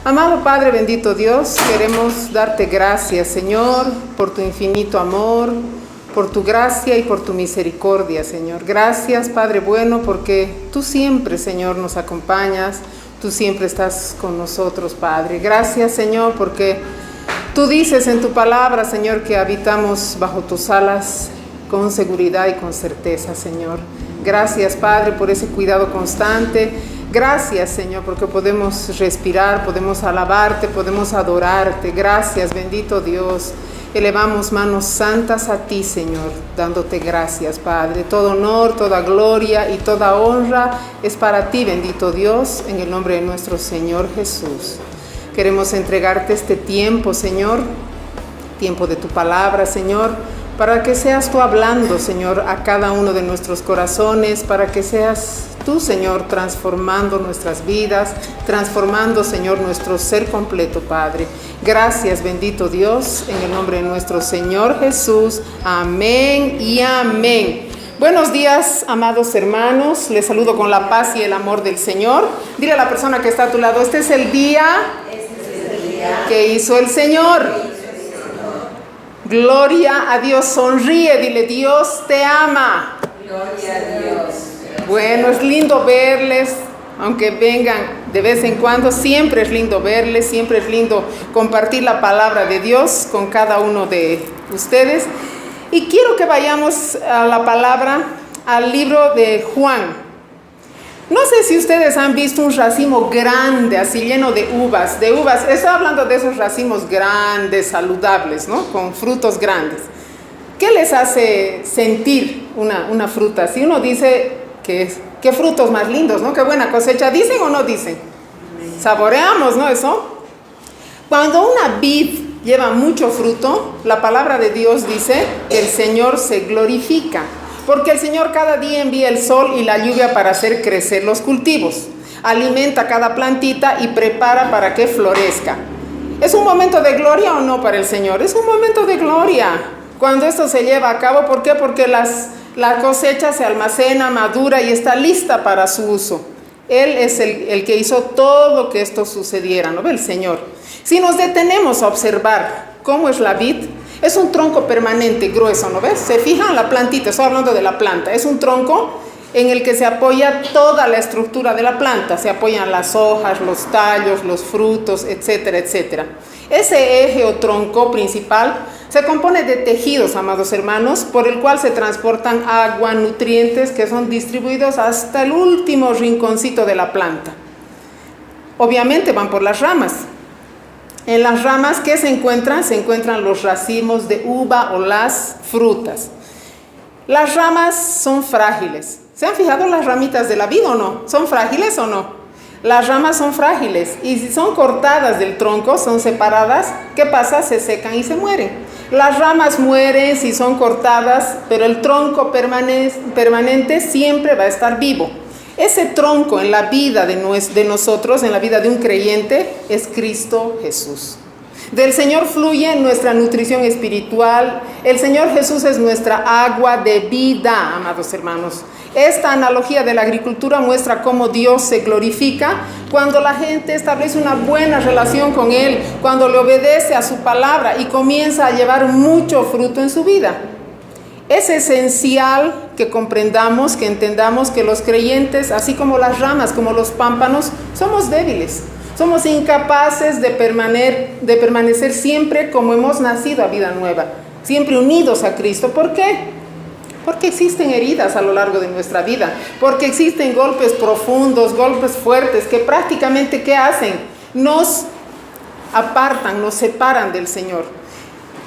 Amado Padre, bendito Dios, queremos darte gracias, Señor, por tu infinito amor, por tu gracia y por tu misericordia, Señor. Gracias, Padre bueno, porque tú siempre, Señor, nos acompañas, tú siempre estás con nosotros, Padre. Gracias, Señor, porque tú dices en tu palabra, Señor, que habitamos bajo tus alas con seguridad y con certeza, Señor. Gracias, Padre, por ese cuidado constante. Gracias, Señor, porque podemos respirar, podemos alabarte, podemos adorarte. Gracias, bendito Dios. Elevamos manos santas a ti, Señor, dándote gracias, Padre. Todo honor, toda gloria y toda honra es para ti, bendito Dios, en el nombre de nuestro Señor Jesús. Queremos entregarte este tiempo, Señor, tiempo de tu palabra, Señor, para que seas tú hablando, Señor, a cada uno de nuestros corazones, para que seas tú, Señor, transformando nuestras vidas, transformando, Señor, nuestro ser completo, Padre. Gracias, bendito Dios, en el nombre de nuestro Señor Jesús. Amén y amén. Buenos días, amados hermanos. Les saludo con la paz y el amor del Señor. Dile a la persona que está a tu lado, este es el día que hizo el Señor. Gloria a Dios, sonríe, dile, Dios te ama. Gloria a Dios. Bueno, es lindo verles, aunque vengan de vez en cuando, siempre es lindo verles, siempre es lindo compartir la palabra de Dios con cada uno de ustedes. Y quiero que vayamos a la palabra, al libro de Juan. No sé si ustedes han visto un racimo grande, así lleno de uvas. Estoy hablando de esos racimos grandes, saludables, ¿no? Con frutos grandes. ¿Qué les hace sentir una fruta? Si uno dice qué frutos más lindos, ¿no? Qué buena cosecha. ¿Dicen o no dicen? Saboreamos, ¿no? Eso. Cuando una vid lleva mucho fruto, la palabra de Dios dice que el Señor se glorifica. Porque el Señor cada día envía el sol y la lluvia para hacer crecer los cultivos. Alimenta cada plantita y prepara para que florezca. ¿Es un momento de gloria o no para el Señor? Es un momento de gloria cuando esto se lleva a cabo. ¿Por qué? Porque la cosecha se almacena, madura y está lista para su uso. Él es el que hizo todo que esto sucediera, ¿no ve? El Señor. Si nos detenemos a observar cómo es la vid, es un tronco permanente, grueso, ¿no ves? Se fijan la plantita, estoy hablando de la planta. Es un tronco en el que se apoya toda la estructura de la planta. Se apoyan las hojas, los tallos, los frutos, etcétera, etcétera. Ese eje o tronco principal se compone de tejidos, amados hermanos, por el cual se transportan agua, nutrientes que son distribuidos hasta el último rinconcito de la planta. Obviamente van por las ramas. En las ramas, ¿qué se encuentran? Se encuentran los racimos de uva o las frutas. Las ramas son frágiles. ¿Se han fijado las ramitas de la vid o no? ¿Son frágiles o no? Las ramas son frágiles y si son cortadas del tronco, son separadas, ¿qué pasa? Se secan y se mueren. Las ramas mueren si son cortadas, pero el tronco permanente siempre va a estar vivo. Ese tronco en la vida de nosotros, en la vida de un creyente, es Cristo Jesús. Del Señor fluye nuestra nutrición espiritual. El Señor Jesús es nuestra agua de vida, amados hermanos. Esta analogía de la agricultura muestra cómo Dios se glorifica cuando la gente establece una buena relación con Él, cuando le obedece a su palabra y comienza a llevar mucho fruto en su vida. Es esencial que comprendamos, que entendamos que los creyentes, así como las ramas, como los pámpanos, somos débiles. Somos incapaces de permanecer siempre como hemos nacido a vida nueva, siempre unidos a Cristo. ¿Por qué? Porque existen heridas a lo largo de nuestra vida, porque existen golpes profundos, golpes fuertes, que prácticamente, ¿qué hacen? Nos apartan, nos separan del Señor.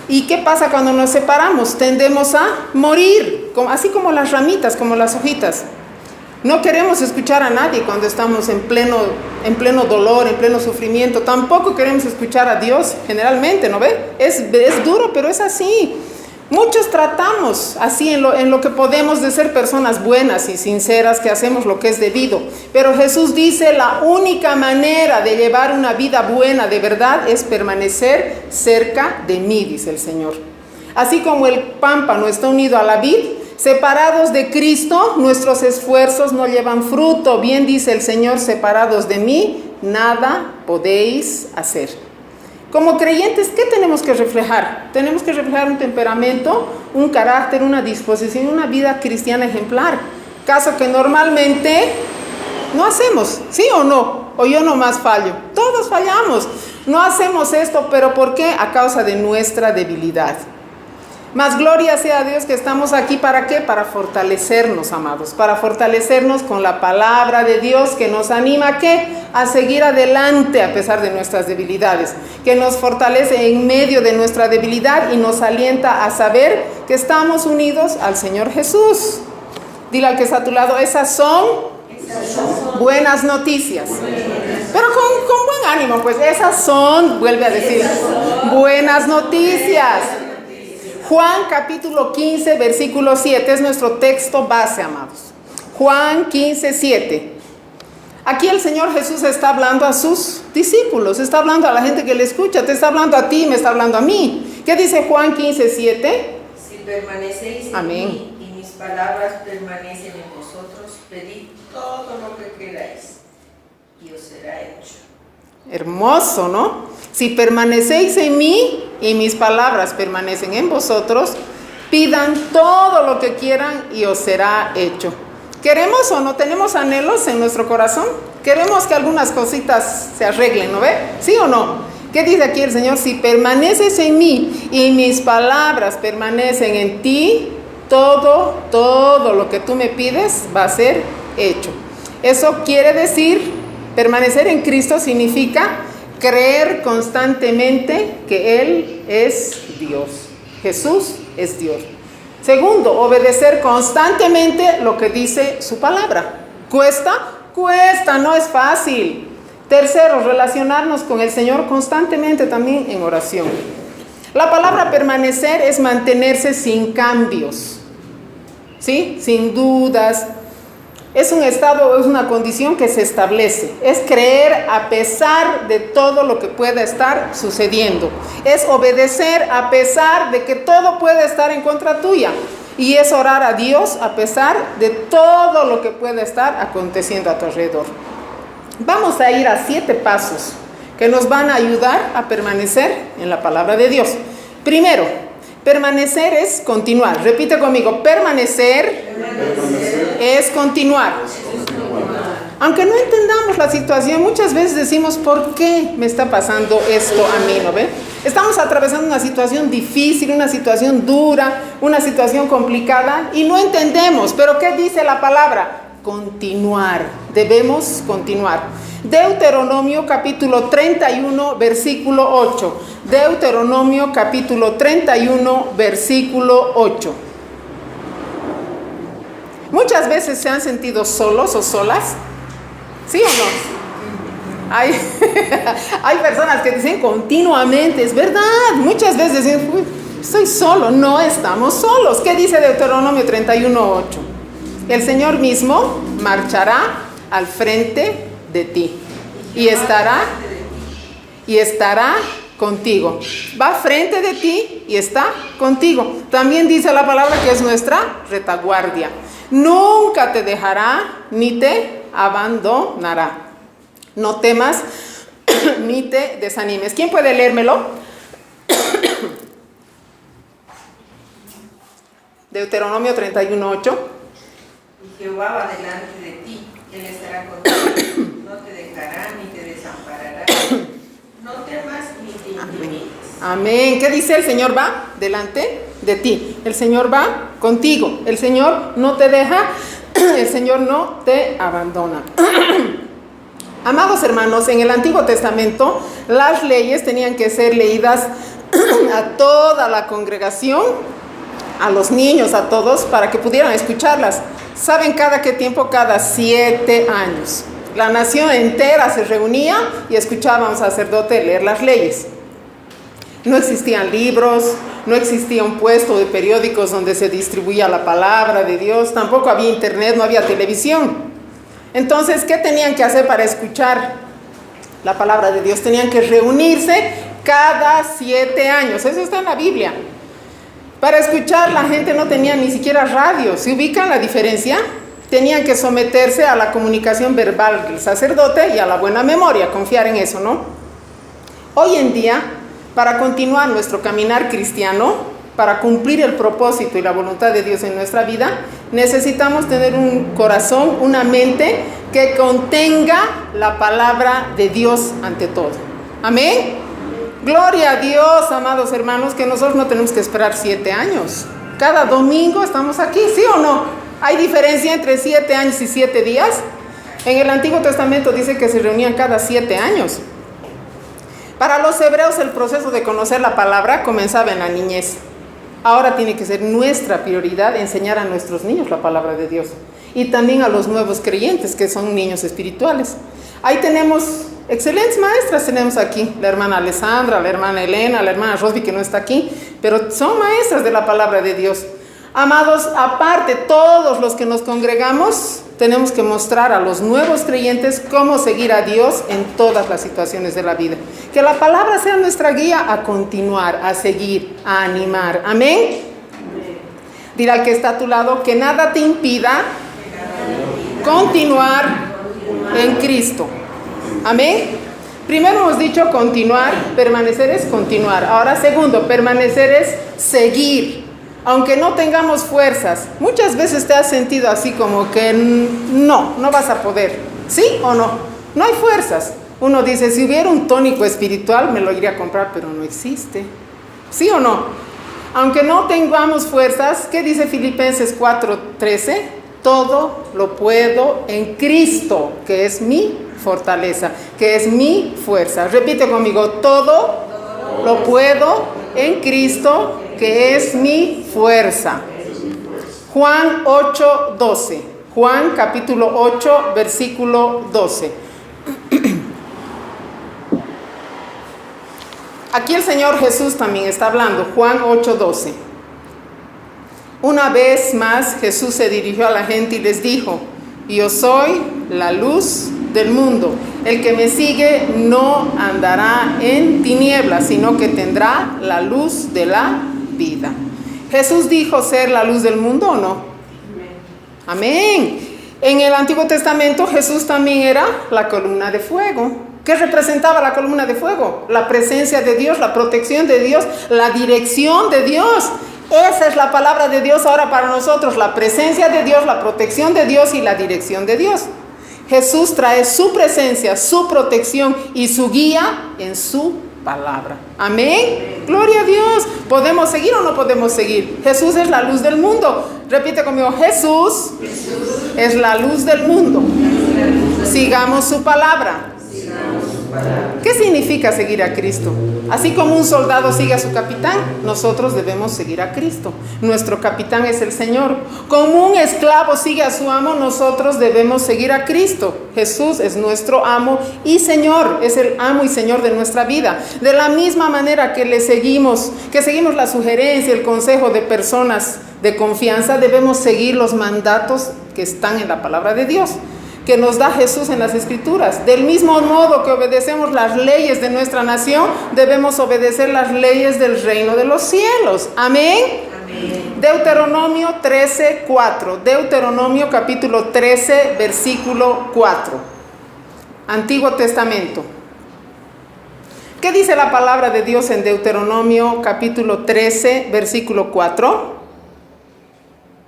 ¿Y qué pasa cuando nos separamos? Tendemos a morir, así como las ramitas, como las hojitas. No queremos escuchar a nadie cuando estamos en pleno dolor, en pleno sufrimiento. Tampoco queremos escuchar a Dios, generalmente, ¿no ve? Es duro, pero es así. Muchos tratamos así en lo que podemos de ser personas buenas y sinceras, que hacemos lo que es debido. Pero Jesús dice, la única manera de llevar una vida buena de verdad es permanecer cerca de mí, dice el Señor. Así como el pámpano está unido a la vid, separados de Cristo, nuestros esfuerzos no llevan fruto. Bien dice el Señor, separados de mí, nada podéis hacer. Como creyentes, ¿qué tenemos que reflejar? Tenemos que reflejar un temperamento, un carácter, una disposición, una vida cristiana ejemplar. Caso que normalmente no hacemos, ¿sí o no? O yo nomás fallo. Todos fallamos. No hacemos esto, ¿pero por qué? A causa de nuestra debilidad. Más gloria sea a Dios que estamos aquí, ¿para qué? Para fortalecernos, amados, para fortalecernos con la palabra de Dios que nos anima ¿a qué? A seguir adelante a pesar de nuestras debilidades, que nos fortalece en medio de nuestra debilidad y nos alienta a saber que estamos unidos al Señor Jesús. Dile al que está a tu lado, esas son buenas noticias. Pero con buen ánimo, pues esas son, vuelve a decir, buenas noticias. Juan capítulo 15, versículo 7 es nuestro texto base, amados. Juan 15, 7. Aquí el Señor Jesús está hablando a sus discípulos, está hablando a la gente que le escucha, te está hablando a ti, me está hablando a mí. ¿Qué dice Juan 15, 7? Si permanecéis en mí y mis palabras permanecen en vosotros, pedid todo lo que queráis y os será hecho. Hermoso, ¿no? Si permanecéis en mí y mis palabras permanecen en vosotros, pidan todo lo que quieran y os será hecho. ¿Queremos o no tenemos anhelos en nuestro corazón? Queremos que algunas cositas se arreglen, ¿no ve? ¿Sí o no? ¿Qué dice aquí el Señor? Si permaneces en mí y mis palabras permanecen en ti, todo lo que tú me pides va a ser hecho. Eso quiere decir, permanecer en Cristo significa creer constantemente que Él es Dios. Jesús es Dios. Segundo, obedecer constantemente lo que dice su palabra. ¿Cuesta? Cuesta, no es fácil. Tercero, relacionarnos con el Señor constantemente también en oración. La palabra permanecer es mantenerse sin cambios, ¿sí? Sin dudas. Es un estado, es una condición que se establece. Es creer a pesar de todo lo que pueda estar sucediendo. Es obedecer a pesar de que todo puede estar en contra tuya. Y es orar a Dios a pesar de todo lo que pueda estar aconteciendo a tu alrededor. Vamos a ir a 7 pasos que nos van a ayudar a permanecer en la palabra de Dios. Primero, permanecer es continuar. Repite conmigo, permanecer es continuar. Aunque no entendamos la situación, muchas veces decimos, ¿por qué me está pasando esto a mí? ¿No ve? Estamos atravesando una situación difícil, una situación dura, una situación complicada y no entendemos. ¿Pero qué dice la palabra? Continuar. Debemos continuar. Deuteronomio capítulo 31, versículo 8. Deuteronomio capítulo 31, versículo 8. Muchas veces se han sentido solos o solas, ¿sí o no? Hay personas que dicen continuamente, es verdad, muchas veces dicen, uy, estoy solo. No estamos solos. ¿Qué dice Deuteronomio 31, 8? El Señor mismo marchará al frente de ti y estará contigo. Va frente de ti y está contigo. También dice la palabra que es nuestra retaguardia. Nunca te dejará ni te abandonará. No temas ni te desanimes. ¿Quién puede leérmelo? Deuteronomio 31:8. Y Jehová va delante de ti, Él estará contigo, no te dejará ni te desamparará. No temas ni te intimides. Amén. ¿Qué dice? El Señor va delante de ti. El Señor va contigo. El Señor no te deja. El Señor no te abandona. Amados hermanos, en el Antiguo Testamento las leyes tenían que ser leídas a toda la congregación, a los niños, a todos, para que pudieran escucharlas. ¿Saben cada qué tiempo? Cada 7 años. La nación entera se reunía y escuchaba a un sacerdote leer las leyes. No existían libros, no existía un puesto de periódicos donde se distribuía la palabra de Dios, tampoco había internet, no había televisión. Entonces, ¿qué tenían que hacer para escuchar la palabra de Dios? Tenían que reunirse cada 7 años, eso está en la Biblia. Para escuchar, la gente no tenía ni siquiera radio. ¿Se ubican la diferencia? tenían que someterse a la comunicación verbal del sacerdote y a la buena memoria, confiar en eso, ¿no? Hoy en día, para continuar nuestro caminar cristiano, para cumplir el propósito y la voluntad de Dios en nuestra vida, necesitamos tener un corazón, una mente que contenga la palabra de Dios ante todo. Amén. Gloria a Dios, amados hermanos, que nosotros no tenemos que esperar 7 años. Cada domingo estamos aquí, ¿sí o no? ¿Hay diferencia entre 7 años y 7 días? En el Antiguo Testamento dice que se reunían cada 7 años. Para los hebreos el proceso de conocer la palabra comenzaba en la niñez. Ahora tiene que ser nuestra prioridad enseñar a nuestros niños la palabra de Dios. Y también a los nuevos creyentes, que son niños espirituales. Ahí tenemos excelentes maestras, tenemos aquí la hermana Alessandra, la hermana Elena, la hermana Rosby, que no está aquí, pero son maestras de la palabra de Dios. Amados, aparte, todos los que nos congregamos, tenemos que mostrar a los nuevos creyentes cómo seguir a Dios en todas las situaciones de la vida. Que la palabra sea nuestra guía a continuar, a seguir, a animar. Amén. Dirá al que está a tu lado, que nada te impida continuar en Cristo. Amén. Primero hemos dicho continuar, permanecer es continuar. Ahora segundo, permanecer es seguir. Aunque no tengamos fuerzas, muchas veces te has sentido así como que no vas a poder. ¿Sí o no? No hay fuerzas. Uno dice, si hubiera un tónico espiritual me lo iría a comprar, pero no existe. ¿Sí o no? Aunque no tengamos fuerzas, ¿qué dice Filipenses 4:13? Todo lo puedo en Cristo, que es mi fortaleza, que es mi fuerza. Repite conmigo, todo lo puedo en Cristo, que es mi fuerza. Juan 8:12. Juan capítulo 8, versículo 12. Aquí el Señor Jesús también está hablando. Juan 8:12. Una vez más Jesús se dirigió a la gente y les dijo: yo soy la luz del mundo. El que me sigue no andará en tinieblas, sino que tendrá la luz de la vida. ¿Jesús dijo ser la luz del mundo o no? Amén. En el Antiguo Testamento Jesús también era la columna de fuego. ¿Qué representaba la columna de fuego? La presencia de Dios, la protección de Dios, la dirección de Dios. Esa es la palabra de Dios ahora para nosotros, la presencia de Dios, la protección de Dios y la dirección de Dios. Jesús trae su presencia, su protección y su guía en su palabra. Amén. Gloria a Dios. ¿Podemos seguir o no podemos seguir? Jesús es la luz del mundo. Repite conmigo, Jesús es la luz del mundo. Sigamos su palabra. ¿Qué significa seguir a Cristo? Así como un soldado sigue a su capitán, nosotros debemos seguir a Cristo. Nuestro capitán es el Señor. Como un esclavo sigue a su amo, nosotros debemos seguir a Cristo. Jesús es nuestro amo y Señor, es el amo y Señor de nuestra vida. De la misma manera que seguimos la sugerencia, el consejo de personas de confianza, debemos seguir los mandatos que están en la palabra de Dios, que nos da Jesús en las Escrituras. Del mismo modo que obedecemos las leyes de nuestra nación, debemos obedecer las leyes del reino de los cielos. Amén. Amén. Deuteronomio 13:4. Deuteronomio capítulo 13, versículo 4. Antiguo Testamento. ¿Qué dice la palabra de Dios en Deuteronomio capítulo 13, versículo 4?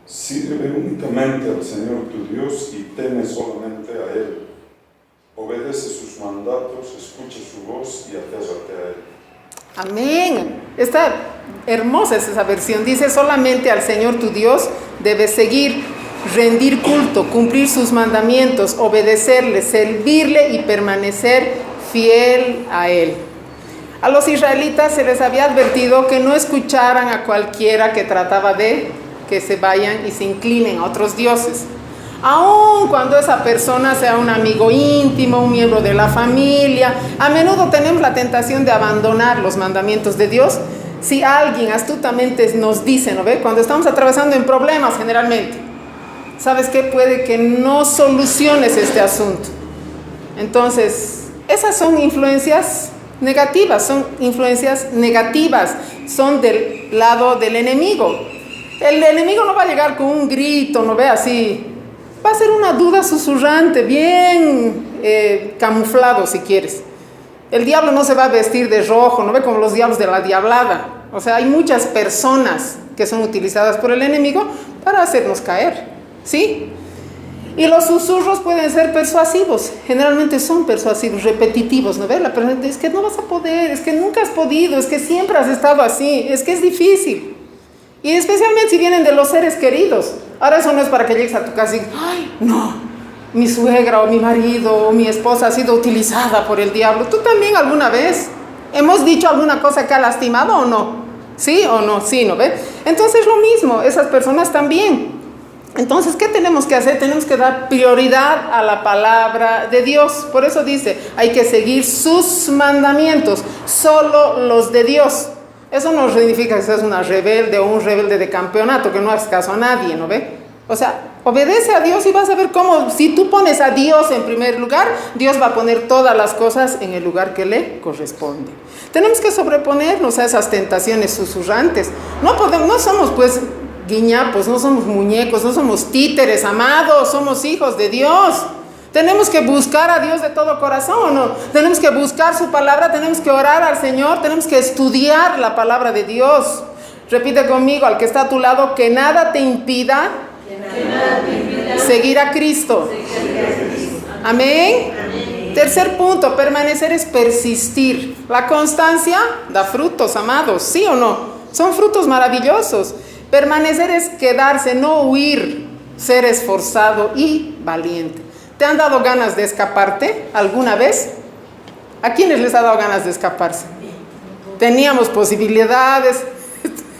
Sirve únicamente al Señor tu Dios y teme solamente a Él. Obedece sus mandatos, escucha su voz y aférrate a Él. Amén. Está hermosa esa versión. Dice, solamente al Señor tu Dios debes seguir, rendir culto, cumplir sus mandamientos, obedecerle, servirle y permanecer fiel a Él. A los israelitas se les había advertido que no escucharan a cualquiera que trataba de que se vayan y se inclinen a otros dioses. Aun cuando esa persona sea un amigo íntimo, un miembro de la familia, a menudo tenemos la tentación de abandonar los mandamientos de Dios. Si alguien astutamente nos dice, ¿no ve? Cuando estamos atravesando en problemas generalmente, ¿sabes qué? Puede que no soluciones este asunto. Entonces, esas son influencias negativas, son del lado del enemigo. El enemigo no va a llegar con un grito, no ve así, va a ser una duda susurrante, bien camuflado si quieres. El diablo no se va a vestir de rojo, no ve como los diablos de la diablada. O sea, hay muchas personas que son utilizadas por el enemigo para hacernos caer, ¿sí? Y los susurros pueden ser persuasivos, generalmente son persuasivos, repetitivos, ¿no ves? La persona dice, es que no vas a poder, es que nunca has podido, es que siempre has estado así, es que es difícil. Y especialmente si vienen de los seres queridos. Ahora eso no es para que llegues a tu casa y digas, ay, no, mi suegra o mi marido o mi esposa ha sido utilizada por el diablo. ¿Tú también alguna vez hemos dicho alguna cosa que ha lastimado o no? ¿Sí o no? Sí, ¿no ves? Entonces lo mismo, esas personas también. Entonces, ¿qué tenemos que hacer? Tenemos que dar prioridad a la palabra de Dios. Por eso dice, hay que seguir sus mandamientos, solo los de Dios. Eso no significa que seas una rebelde o un rebelde de campeonato, que no hagas caso a nadie, ¿no ve? O sea, obedece a Dios y vas a ver cómo, si tú pones a Dios en primer lugar, Dios va a poner todas las cosas en el lugar que le corresponde. Tenemos que sobreponernos a esas tentaciones susurrantes. No somos pues guiñapos, no somos muñecos, no somos títeres, amados, somos hijos de Dios. Tenemos que buscar a Dios de todo corazón, ¿no? Tenemos que buscar su palabra, tenemos que orar al Señor, tenemos que estudiar la palabra de Dios. Repite conmigo, al que está a tu lado, que nada te impida seguir a Cristo. Amén. Tercer punto, permanecer es persistir. La constancia da frutos, amados, ¿sí o no? Son frutos maravillosos. Permanecer es quedarse, no huir, ser esforzado y valiente. ¿Te han dado ganas de escaparte alguna vez? ¿A quiénes les ha dado ganas de escaparse? Teníamos posibilidades,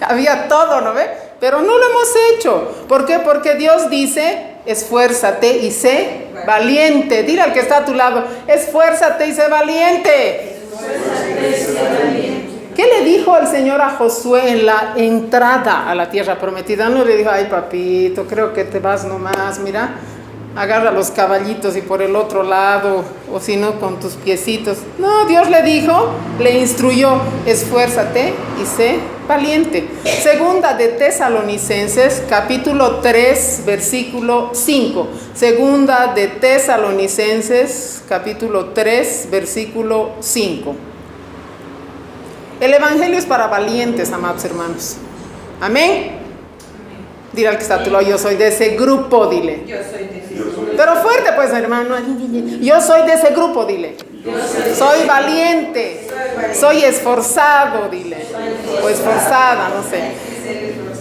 había todo, ¿no ve? Pero no lo hemos hecho. ¿Por qué? Porque Dios dice, esfuérzate y sé valiente. Dile al que está a tu lado, esfuérzate y sé valiente. Esfuérzate y sé valiente. ¿Qué le dijo el Señor a Josué en la entrada a la tierra prometida? No le dijo, ay papito, creo que te vas nomás, mira, agarra los caballitos y por el otro lado, o si no, con tus piecitos. No, Dios le dijo, le instruyó, esfuérzate y sé valiente. Segunda de Tesalonicenses, capítulo 3, versículo 5. Segunda de Tesalonicenses, capítulo 3, versículo 5. El evangelio es para valientes, amados hermanos. Amén. Dile al que está a tu lado, yo soy de ese grupo, dile. Yo soy de ese grupo. Pero fuerte pues, hermano. Yo soy de ese grupo, dile. Soy valiente. Soy esforzado, dile. O esforzada, no sé.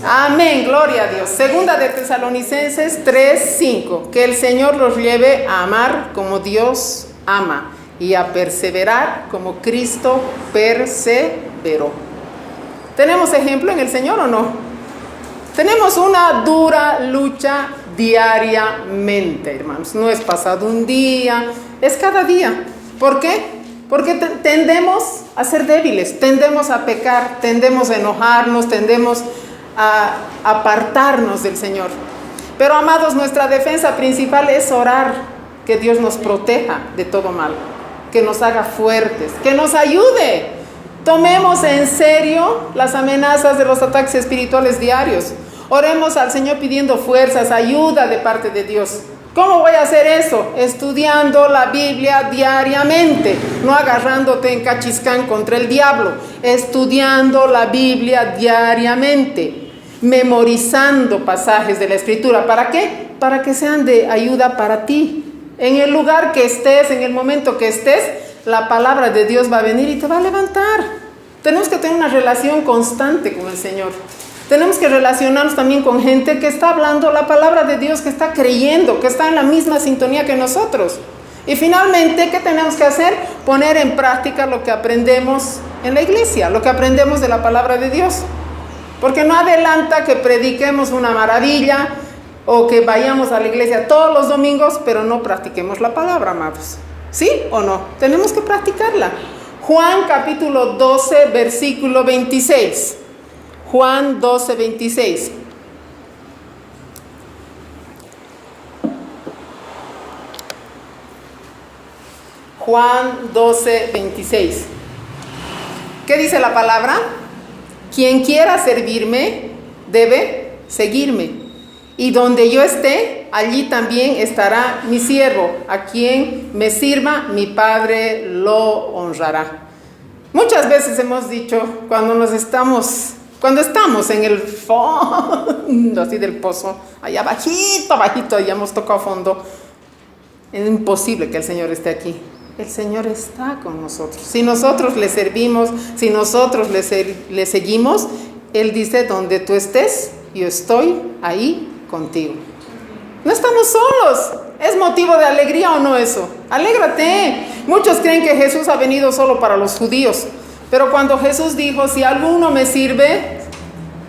Amén, gloria a Dios. Segunda de Tesalonicenses 3:5. Que el Señor los lleve a amar como Dios ama y a perseverar como Cristo perseveró. ¿Tenemos ejemplo en el Señor o no? Tenemos una dura lucha diariamente, hermanos. No es pasado un día, es cada día. ¿Por qué? Porque tendemos a ser débiles, tendemos a pecar, tendemos a enojarnos, tendemos a apartarnos del Señor. Pero, amados, nuestra defensa principal es orar, que Dios nos proteja de todo mal, que nos haga fuertes, que nos ayude. Tomemos en serio las amenazas de los ataques espirituales diarios. Oremos al Señor pidiendo fuerzas, ayuda de parte de Dios. ¿Cómo voy a hacer eso? Estudiando la Biblia diariamente, no agarrándote en cachiscán contra el diablo. Estudiando la Biblia diariamente, memorizando pasajes de la Escritura. ¿Para qué? Para que sean de ayuda para ti. En el lugar que estés, en el momento que estés, la palabra de Dios va a venir y te va a levantar. Tenemos que tener una relación constante con el Señor. Tenemos que relacionarnos también con gente que está hablando la palabra de Dios, que está creyendo, que está en la misma sintonía que nosotros. Y finalmente, ¿qué tenemos que hacer? Poner en práctica lo que aprendemos en la iglesia, lo que aprendemos de la palabra de Dios. Porque no adelanta que prediquemos una maravilla o que vayamos a la iglesia todos los domingos, pero no practiquemos la palabra, amados. ¿Sí o no? Tenemos que practicarla. Juan capítulo 12, versículo 26. Juan 12, 26. Juan 12, 26. ¿Qué dice la palabra? Quien quiera servirme, debe seguirme. Y donde yo esté, allí también estará mi siervo, a quien me sirva, mi Padre lo honrará. Muchas veces hemos dicho, cuando estamos en el fondo, así del pozo, allá bajito, ya hemos tocado fondo, es imposible que el Señor esté aquí. El Señor está con nosotros. Si nosotros le servimos, si nosotros le seguimos, Él dice, donde tú estés, yo estoy ahí contigo. No estamos solos. ¿Es motivo de alegría o no eso? Alégrate. Muchos creen que Jesús ha venido solo para los judíos. Pero cuando Jesús dijo, si alguno me sirve,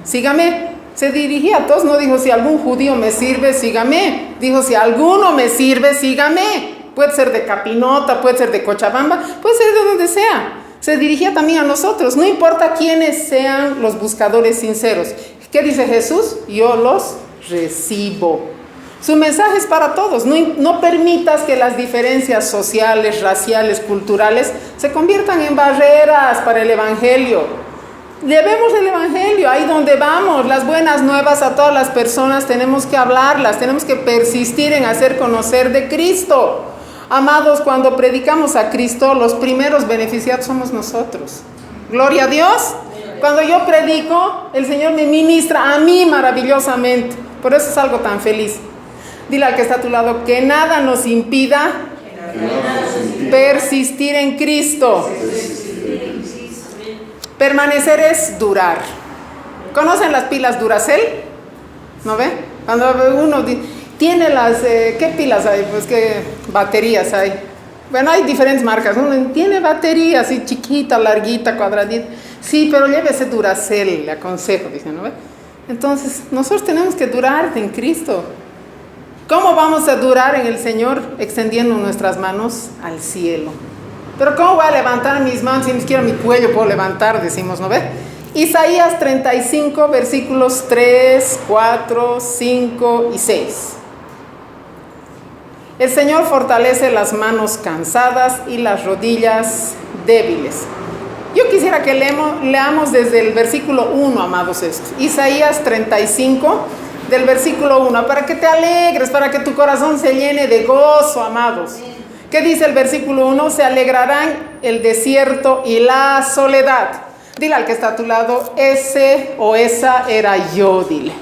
sígame, se dirigía a todos, no dijo, si algún judío me sirve, sígame. Dijo, si alguno me sirve, sígame. Puede ser de Capinota, puede ser de Cochabamba, puede ser de donde sea. Se dirigía también a nosotros, no importa quiénes sean los buscadores sinceros. ¿Qué dice Jesús? Yo los recibo. Su mensaje es para todos. No permitas que las diferencias sociales, raciales, culturales se conviertan en barreras para el Evangelio. Llevemos el Evangelio ahí donde vamos, las buenas nuevas a todas las personas, tenemos que hablarlas, tenemos que persistir en hacer conocer de Cristo. Amados, cuando predicamos a Cristo, los primeros beneficiados somos nosotros. Gloria a Dios. Cuando yo predico, el Señor me ministra a mí maravillosamente. Por eso es algo tan feliz. Dile al que está a tu lado, que nada nos impida persistir en Cristo. Permanecer es durar. ¿Conocen las pilas Duracell? ¿No ve? Cuando uno tiene las... ¿qué pilas hay? Pues qué baterías hay. Bueno, hay diferentes marcas. Uno tiene batería así chiquita, larguita, cuadradita. Sí, pero llévese Duracell, le aconsejo, dicen, ¿no ve? Entonces, nosotros tenemos que durar en Cristo. ¿Cómo vamos a durar en el Señor? Extendiendo nuestras manos al cielo. Pero ¿cómo voy a levantar mis manos si ni siquiera mi cuello puedo levantar? Decimos, ¿no ve? Isaías 35, versículos 3, 4, 5 y 6. El Señor fortalece las manos cansadas y las rodillas débiles. Yo quisiera que leamos desde el versículo 1, amados, esto. Isaías 35, del versículo 1, para que te alegres, para que tu corazón se llene de gozo, amados. ¿Qué dice el versículo 1? Se alegrarán el desierto y la soledad. Dile al que está a tu lado, ese o esa era yo, dile.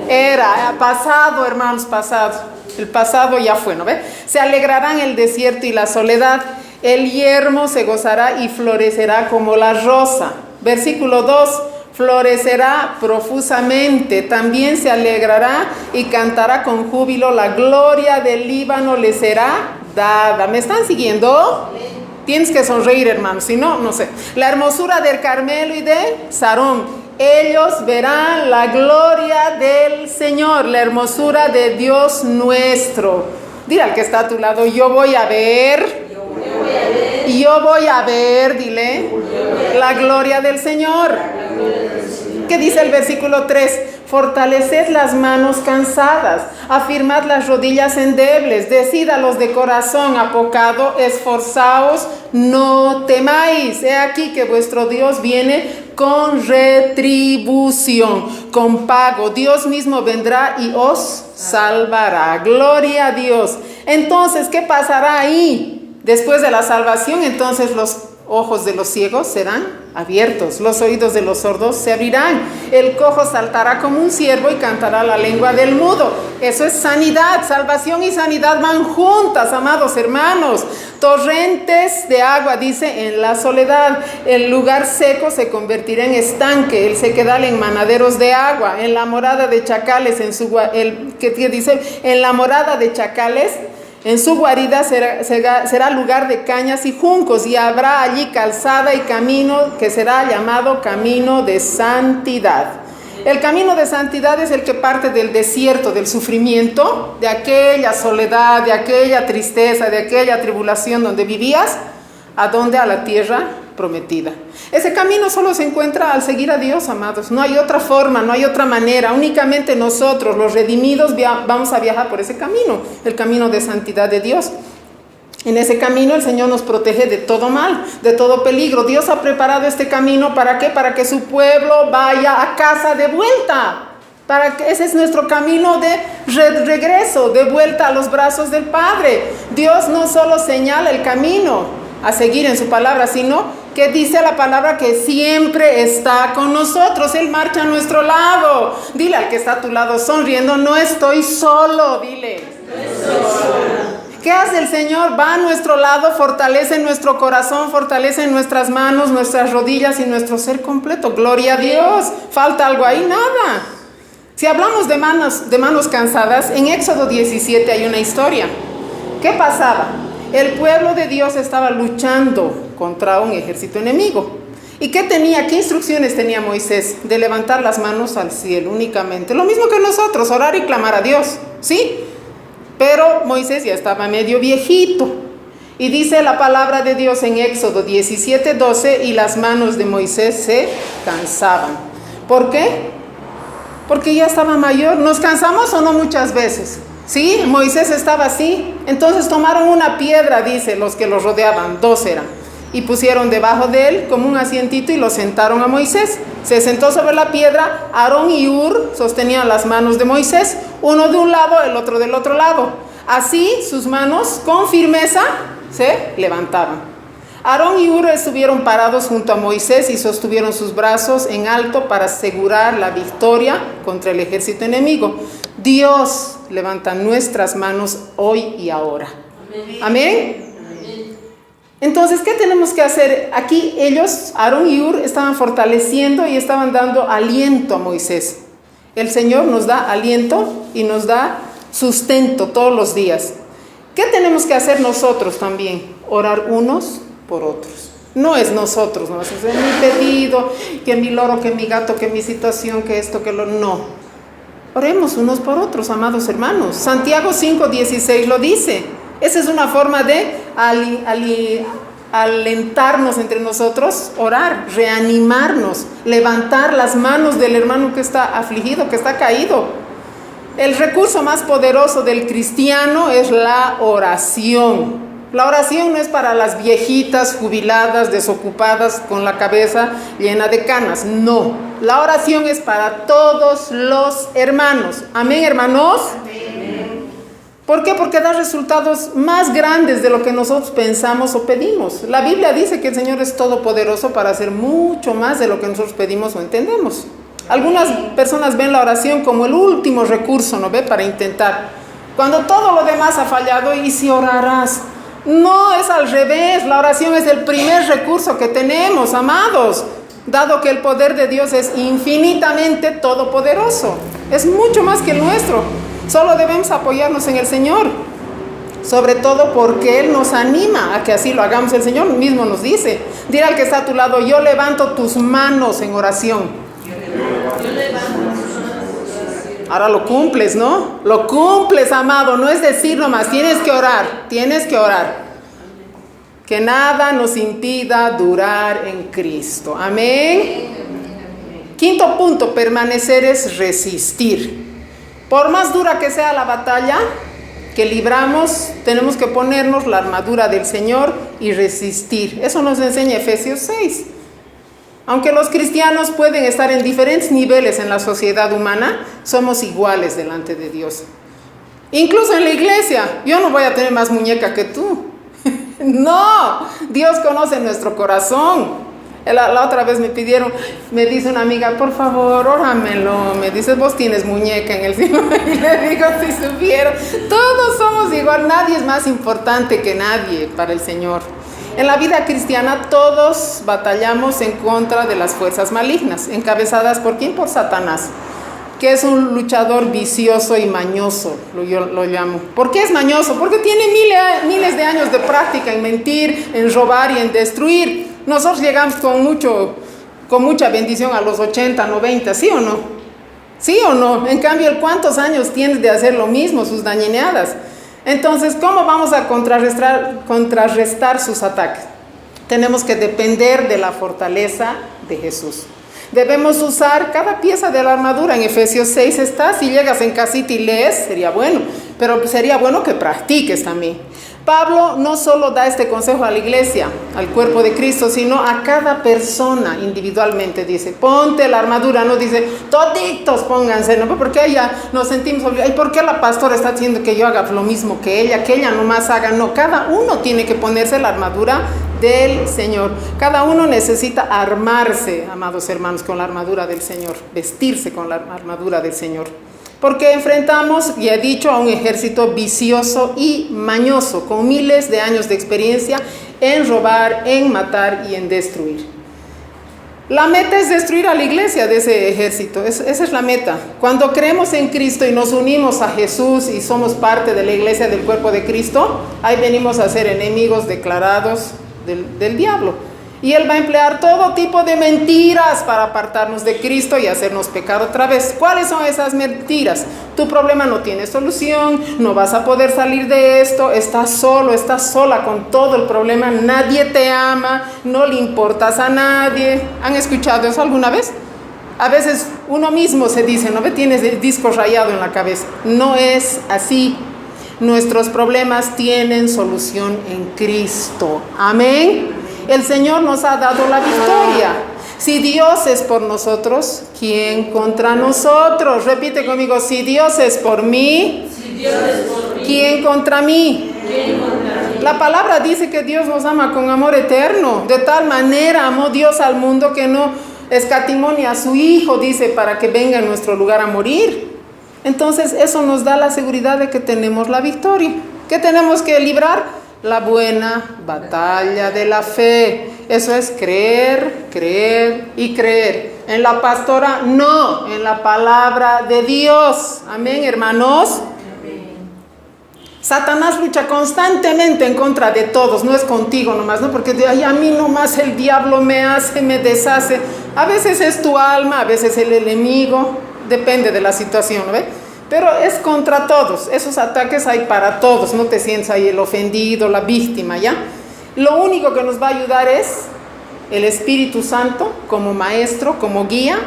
Era, pasado, hermanos, pasado. El pasado ya fue, ¿no ve? Se alegrarán el desierto y la soledad. El yermo se gozará y florecerá como la rosa. Versículo 2. Florecerá profusamente, también se alegrará y cantará con júbilo, la gloria del Líbano le será dada. ¿Me están siguiendo? Tienes que sonreír, hermanos, si no, no sé. La hermosura del Carmelo y de Sarón, ellos verán la gloria del Señor, la hermosura de Dios nuestro. Dile al que está a tu lado, yo voy a ver, dile, la gloria del Señor. ¿Qué dice el versículo 3? Fortaleced las manos cansadas, afirmad las rodillas endebles, decid a los de corazón apocado, esforzaos, no temáis. He aquí que vuestro Dios viene con retribución, con pago. Dios mismo vendrá y os salvará. Gloria a Dios. Entonces, ¿qué pasará ahí? Después de la salvación, entonces los ojos de los ciegos serán abiertos, los oídos de los sordos se abrirán, el cojo saltará como un ciervo y cantará la lengua del mudo. Eso es sanidad. Salvación y sanidad van juntas, amados hermanos. Torrentes de agua, dice, en la soledad. El lugar seco se convertirá en estanque, el sequedal en manaderos de agua. En la morada de chacales, en la morada de chacales, en su guarida será lugar de cañas y juncos, y habrá allí calzada y camino que será llamado camino de santidad. El camino de santidad es el que parte del desierto, del sufrimiento, de aquella soledad, de aquella tristeza, de aquella tribulación donde vivías, ¿a dónde? A la tierra prometida. Ese camino solo se encuentra al seguir a Dios, amados. No hay otra forma, no hay otra manera. Únicamente nosotros, los redimidos, vamos a viajar por ese camino, el camino de santidad de Dios. En ese camino el Señor nos protege de todo mal, de todo peligro. Dios ha preparado este camino, ¿para qué? Para que su pueblo vaya a casa de vuelta. Ese es nuestro camino de regreso, de vuelta a los brazos del Padre. Dios no solo señala el camino a seguir en su palabra, sino que dice la palabra que siempre está con nosotros. Él marcha a nuestro lado. Dile al que está a tu lado sonriendo, no estoy solo, dile. No estoy solo. ¿Qué hace el Señor? Va a nuestro lado, fortalece nuestro corazón, fortalece nuestras manos, nuestras rodillas y nuestro ser completo. Gloria a Dios. ¿Falta algo ahí? Nada. Si hablamos de manos cansadas, en Éxodo 17 hay una historia. ¿Qué pasaba? El pueblo de Dios estaba luchando contra un ejército enemigo. ¿Y qué instrucciones tenía Moisés? De levantar las manos al cielo únicamente. Lo mismo que nosotros, orar y clamar a Dios, ¿sí? Pero Moisés ya estaba medio viejito. Y dice la palabra de Dios en Éxodo 17:12, y las manos de Moisés se cansaban. ¿Por qué? Porque ya estaba mayor. ¿Nos cansamos o no muchas veces? Sí, Moisés estaba así. Entonces tomaron una piedra, dice, los que los rodeaban, 2 eran, y pusieron debajo de él como un asientito y lo sentaron a Moisés. Se sentó sobre la piedra. Aarón y Hur sostenían las manos de Moisés, uno de un lado, el otro del otro lado. Así sus manos con firmeza se levantaban. Aarón y Hur estuvieron parados junto a Moisés y sostuvieron sus brazos en alto para asegurar la victoria contra el ejército enemigo. Dios levanta nuestras manos hoy y ahora. Amén. Entonces, ¿qué tenemos que hacer? Aquí ellos, Aarón y Hur, estaban fortaleciendo y estaban dando aliento a Moisés. El Señor nos da aliento y nos da sustento todos los días. ¿Qué tenemos que hacer nosotros también? Orar unos por otros. No es nosotros, no es mi pedido, que mi loro, que mi gato, que mi situación, que esto, que lo... No. Oremos unos por otros, amados hermanos. Santiago 5:16 lo dice. Esa es una forma de alentarnos entre nosotros, orar, reanimarnos, levantar las manos del hermano que está afligido, que está caído. El recurso más poderoso del cristiano es la oración. La oración no es para las viejitas jubiladas, desocupadas, con la cabeza llena de canas. No, la oración es para todos los hermanos. Amén, hermanos. Amén. ¿Por qué? Porque da resultados más grandes de lo que nosotros pensamos o pedimos. La Biblia dice que el Señor es todopoderoso para hacer mucho más de lo que nosotros pedimos o entendemos. Algunas personas ven la oración como el último recurso, ¿no ve? Para intentar. Cuando todo lo demás ha fallado, ¿y si orarás? No, es al revés. La oración es el primer recurso que tenemos, amados, dado que el poder de Dios es infinitamente todopoderoso. Es mucho más que el nuestro. Solo debemos apoyarnos en el Señor, sobre todo porque Él nos anima a que así lo hagamos. El Señor mismo nos dice, dile al que está a tu lado, yo levanto tus manos en oración. Yo levanto tus manos. Ahora lo cumples, ¿no? Lo cumples, amado. No es decir nomás, tienes que orar, tienes que orar. Que nada nos impida durar en Cristo. Amén. Quinto punto, permanecer es resistir. Por más dura que sea la batalla que libramos, tenemos que ponernos la armadura del Señor y resistir. Eso nos enseña Efesios 6. Aunque los cristianos pueden estar en diferentes niveles en la sociedad humana, somos iguales delante de Dios. Incluso en la iglesia, yo no voy a tener más muñeca que tú. No, Dios conoce nuestro corazón. La otra vez me dice una amiga, por favor, óramelo. Me dice, vos tienes muñeca en el cielo. Y le digo, si supieron, todos somos igual, nadie es más importante que nadie para el Señor. En la vida cristiana todos batallamos en contra de las fuerzas malignas, encabezadas ¿por quién? Por Satanás, que es un luchador vicioso y mañoso, yo lo llamo. ¿Por qué es mañoso? Porque tiene miles de años de práctica en mentir, en robar y en destruir. Nosotros llegamos con mucha bendición a los 80, 90, ¿sí o no? ¿Sí o no? En cambio, ¿cuántos años tienes de hacer lo mismo, sus dañineadas? Entonces, ¿cómo vamos a contrarrestar sus ataques? Tenemos que depender de la fortaleza de Jesús. Debemos usar cada pieza de la armadura. En Efesios 6 está. Si llegas en casita y lees, sería bueno. Pero sería bueno que practiques también. Pablo no solo da este consejo a la iglesia, al cuerpo de Cristo, sino a cada persona individualmente. Dice, ponte la armadura, no dice, toditos pónganse, ¿no? Porque ya nos sentimos obligados. ¿Y por qué la pastora está diciendo que yo haga lo mismo que ella nomás haga? No, cada uno tiene que ponerse la armadura del Señor. Cada uno necesita armarse, amados hermanos, con la armadura del Señor, vestirse con la armadura del Señor. Porque enfrentamos, ya he dicho, a un ejército vicioso y mañoso, con miles de años de experiencia en robar, en matar y en destruir. La meta es destruir a la iglesia de ese ejército, esa es la meta. Cuando creemos en Cristo y nos unimos a Jesús y somos parte de la iglesia del cuerpo de Cristo, ahí venimos a ser enemigos declarados del diablo. Y él va a emplear todo tipo de mentiras para apartarnos de Cristo y hacernos pecar otra vez. ¿Cuáles son esas mentiras? Tu problema no tiene solución, no vas a poder salir de esto, estás solo, estás sola con todo el problema, nadie te ama, no le importas a nadie. ¿Han escuchado eso alguna vez? A veces uno mismo se dice, ¿no ve? Tienes el disco rayado en la cabeza. No es así. Nuestros problemas tienen solución en Cristo. Amén. El Señor nos ha dado la victoria. Si Dios es por nosotros, ¿quién contra nosotros? Repite conmigo, si Dios es por mí, ¿quién contra mí? La palabra dice que Dios nos ama con amor eterno. De tal manera amó Dios al mundo que no escatimó ni a su Hijo, dice, para que venga en nuestro lugar a morir. Entonces eso nos da la seguridad de que tenemos la victoria. ¿Qué tenemos que librar? La buena batalla de la fe. Eso es creer, creer y creer. En la pastora, no, en la palabra de Dios. Amén, hermanos. Amén. Satanás lucha constantemente en contra de todos, no es contigo nomás, ¿no? Porque ay, a mí nomás el diablo me hace, me deshace. A veces es tu alma, a veces el enemigo, depende de la situación, ¿no ve? Pero es contra todos, esos ataques hay para todos, no te sientas ahí el ofendido, la víctima, ¿ya? Lo único que nos va a ayudar es el Espíritu Santo como maestro, como guía,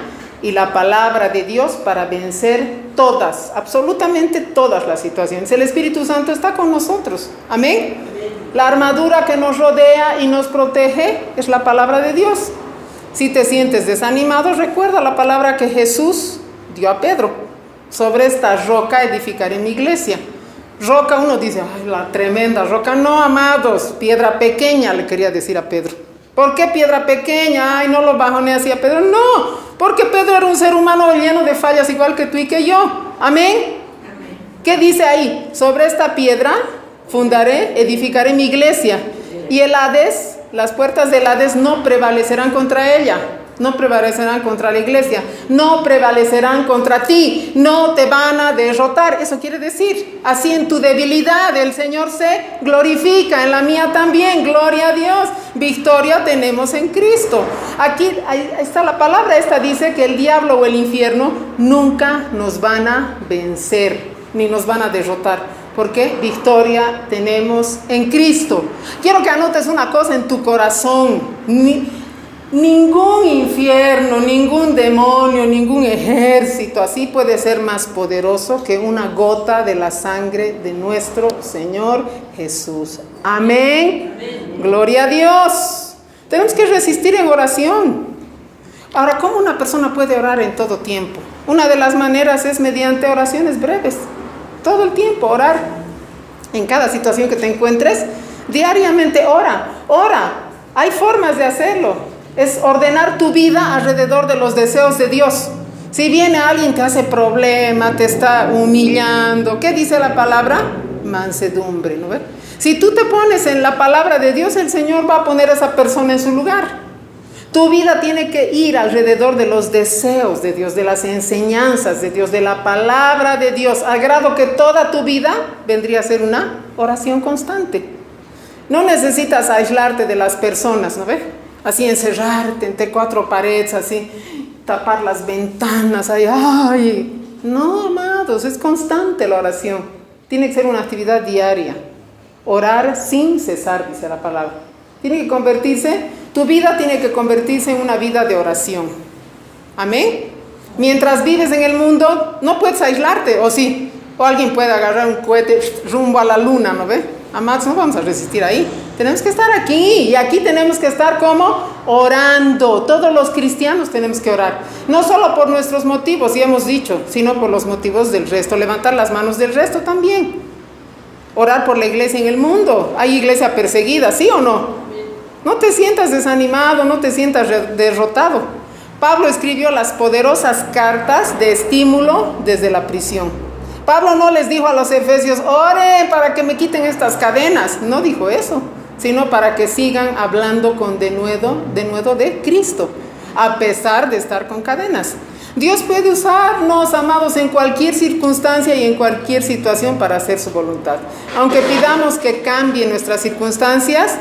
y la palabra de Dios para vencer todas, absolutamente todas las situaciones. El Espíritu Santo está con nosotros, ¿amén? La armadura que nos rodea y nos protege es la palabra de Dios. Si te sientes desanimado, recuerda la palabra que Jesús dio a Pedro. Sobre esta roca edificaré mi iglesia. Roca, uno dice, ay, la tremenda roca. No, amados, piedra pequeña, le quería decir a Pedro. ¿Por qué piedra pequeña? Ay, no lo bajoné así a Pedro. No, porque Pedro era un ser humano lleno de fallas igual que tú y que yo. Amén. Amén. ¿Qué dice ahí? Sobre esta piedra fundaré, edificaré mi iglesia. Y el Hades, las puertas del Hades no prevalecerán contra ella. No prevalecerán contra la iglesia, no prevalecerán contra ti, no te van a derrotar. Eso quiere decir, así en tu debilidad el Señor se glorifica, en la mía también, gloria a Dios. Victoria tenemos en Cristo. Aquí ahí está la palabra, esta dice que el diablo o el infierno nunca nos van a vencer, ni nos van a derrotar. ¿Por qué? Victoria tenemos en Cristo. Quiero que anotes una cosa en tu corazón. Ningún infierno, ningún demonio, ningún ejército así puede ser más poderoso que una gota de la sangre de nuestro Señor Jesús. Amén. Amén. Gloria a Dios. Tenemos que resistir en oración. Ahora, ¿cómo una persona puede orar en todo tiempo? Una de las maneras es mediante oraciones breves. Todo el tiempo orar. En cada situación que te encuentres, diariamente ora. Hay formas de hacerlo. Es ordenar tu vida alrededor de los deseos de Dios. Si viene alguien que hace problema, te está humillando, ¿qué dice la palabra? Mansedumbre, ¿no ves? Si tú te pones en la palabra de Dios, el Señor va a poner a esa persona en su lugar. Tu vida tiene que ir alrededor de los deseos de Dios, de las enseñanzas de Dios, de la palabra de Dios, al grado que toda tu vida vendría a ser una oración constante. No necesitas aislarte de las personas, ¿no ves? Así encerrarte entre cuatro paredes, así tapar las ventanas, ay, no, amados, es constante la oración. Tiene que ser una actividad diaria. Orar sin cesar, dice la palabra. Tiene que convertirse, tu vida tiene que convertirse en una vida de oración. Amén. Mientras vives en el mundo, no puedes aislarte, ¿o sí? O alguien puede agarrar un cohete rumbo a la luna, ¿no ve? Amados, no vamos a resistir ahí. Tenemos que estar aquí. Y aquí tenemos que estar como orando. Todos los cristianos tenemos que orar. No solo por nuestros motivos, ya hemos dicho, sino por los motivos del resto. Levantar las manos del resto también. Orar por la iglesia en el mundo. Hay iglesia perseguida, ¿sí o no? No te sientas desanimado, no te sientas derrotado. Pablo escribió las poderosas cartas de estímulo desde la prisión. Pablo no les dijo a los efesios, oren para que me quiten estas cadenas. No dijo eso, sino para que sigan hablando con denuedo de Cristo, a pesar de estar con cadenas. Dios puede usarnos, amados, en cualquier circunstancia y en cualquier situación para hacer su voluntad. Aunque pidamos que cambie nuestras circunstancias,